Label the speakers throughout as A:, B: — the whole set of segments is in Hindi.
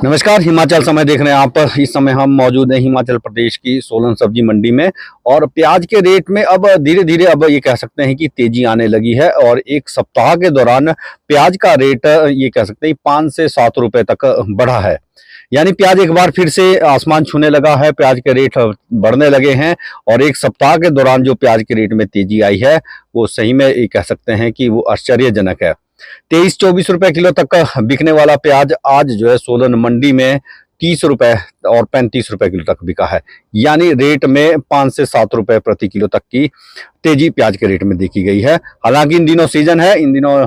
A: नमस्कार, हिमाचल समय देख रहे हैं आप। इस समय हम मौजूद हैं हिमाचल प्रदेश की सोलन सब्जी मंडी में और प्याज के रेट में अब धीरे धीरे अब ये कह सकते हैं कि तेजी आने लगी है। और एक सप्ताह के दौरान प्याज का रेट ये कह सकते हैं 5 से 7 रुपए तक बढ़ा है। यानी प्याज एक बार फिर से आसमान छूने लगा है, प्याज के रेट बढ़ने लगे हैं। और एक सप्ताह के दौरान जो प्याज के रेट में तेजी आई है वो सही में ये कह सकते हैं कि वो आश्चर्यजनक है। 23-24 रुपए किलो तक बिकने वाला प्याज आज जो है सोलन मंडी में 30 रुपए और 35 रुपए किलो तक बिका है। यानी रेट में 5 से 7 रुपए प्रति किलो तक की तेजी प्याज के रेट में देखी गई है। हालांकि इन दिनों सीजन है, इन दिनों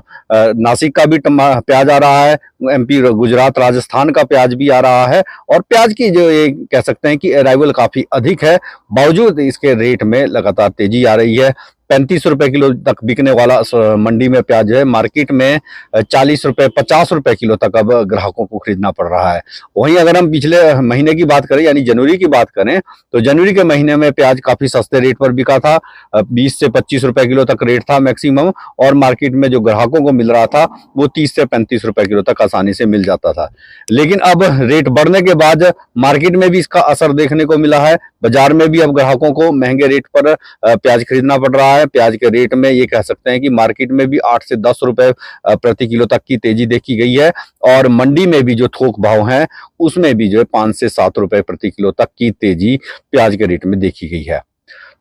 A: नासिक का भी प्याज आ रहा है, एमपी गुजरात राजस्थान का प्याज भी आ रहा है। और प्याज की जो ये कह सकते हैं कि अराइवल काफी अधिक है, बावजूद इसके रेट में लगातार तेजी आ रही है। 35 रुपए किलो तक बिकने वाला मंडी में प्याज है, मार्केट में 40 रुपए 50 रुपए किलो तक अब ग्राहकों को खरीदना पड़ रहा है। वहीं अगर हम पिछले महीने की बात करें यानी जनवरी की बात करें तो जनवरी के महीने में प्याज काफी सस्ते रेट पर बिका था। 20 से 25 रुपए किलो तक रेट था मैक्सिमम, और मार्केट में जो ग्राहकों को मिल रहा था वो 30 से 35 रुपए किलो तक आसानी से मिल जाता था। लेकिन अब रेट बढ़ने के बाद मार्केट में भी इसका असर देखने को मिला है। बाजार में भी अब ग्राहकों को महंगे रेट पर प्याज खरीदना पड़ रहा है। प्याज के रेट में ये कह सकते हैं कि मार्केट में भी 8 से 10 रुपए प्रति किलो तक की तेजी देखी गई है। और मंडी में भी जो थोक भाव है उसमें भी जो है 5 से 7 रुपए प्रति किलो तक की तेजी प्याज के रेट में देखी गई है।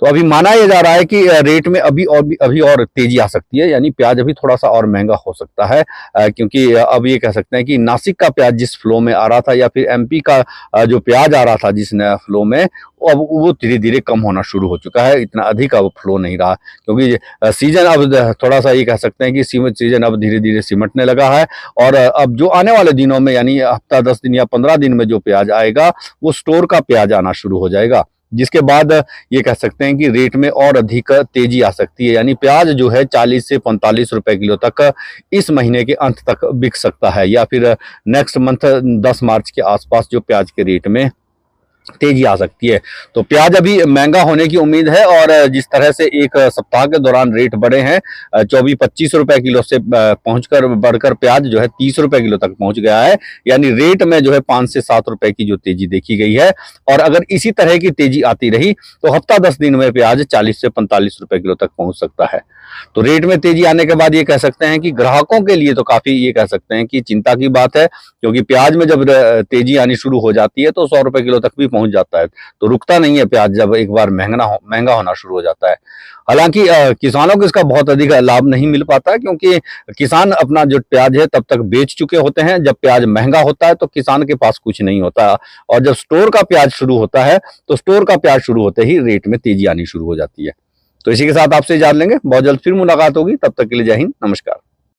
A: तो अभी माना यह जा रहा है कि रेट में अभी और तेजी आ सकती है, यानी प्याज अभी थोड़ा सा और महंगा हो सकता है। क्योंकि अब ये कह सकते हैं कि नासिक का प्याज जिस फ्लो में आ रहा था या फिर एमपी का जो प्याज आ रहा था जिस फ्लो में, अब वो धीरे धीरे कम होना शुरू हो चुका है। इतना अधिक अब फ्लो नहीं रहा, क्योंकि सीजन अब थोड़ा सा ये कह सकते हैं कि सीजन अब धीरे धीरे सिमटने लगा है। और अब जो आने वाले दिनों में यानी हफ्ता 10 दिन या 15 दिन में जो प्याज आएगा वो स्टोर का प्याज आना शुरू हो जाएगा, जिसके बाद ये कह सकते हैं कि रेट में और अधिक तेजी आ सकती है। यानी प्याज जो है 40 से 45 रुपए किलो तक इस महीने के अंत तक बिक सकता है, या फिर नेक्स्ट मंथ 10 मार्च के आसपास जो प्याज के रेट में तेजी आ सकती है। तो प्याज अभी महंगा होने की उम्मीद है। और जिस तरह से एक सप्ताह के दौरान रेट बढ़े हैं, 24-25 रुपए किलो से पहुंचकर बढ़कर प्याज जो है 30 रुपए किलो तक पहुंच गया है। यानी रेट में जो है 5 से 7 रुपए की जो तेजी देखी गई है। और अगर इसी तरह की तेजी आती रही तो हफ्ता 10 दिन में प्याज 40 से 45 रुपए किलो तक पहुंच सकता है। तो रेट में तेजी आने के बाद ये कह सकते हैं कि ग्राहकों के लिए तो काफी ये कह सकते हैं कि चिंता की बात है, क्योंकि प्याज में जब तेजी आनी शुरू हो जाती है तो 100 रुपए किलो तक भी पहुंच जाता है। तो रुकता नहीं है प्याज जब एक बार महंगा होना शुरू हो जाता है। हालांकि किसानों को इसका बहुत अधिक लाभ नहीं मिल पाता, क्योंकि किसान अपना जो प्याज है तब तक बेच चुके होते हैं। जब प्याज महंगा होता है तो किसान के पास कुछ नहीं होता, और जब स्टोर का प्याज शुरू होता है तो स्टोर का प्याज शुरू होते ही रेट में तेजी आनी शुरू हो जाती है। तो इसी के साथ आपसे जान लेंगे, बहुत जल्द फिर मुलाकात होगी। तब तक के लिए जय हिंद, नमस्कार।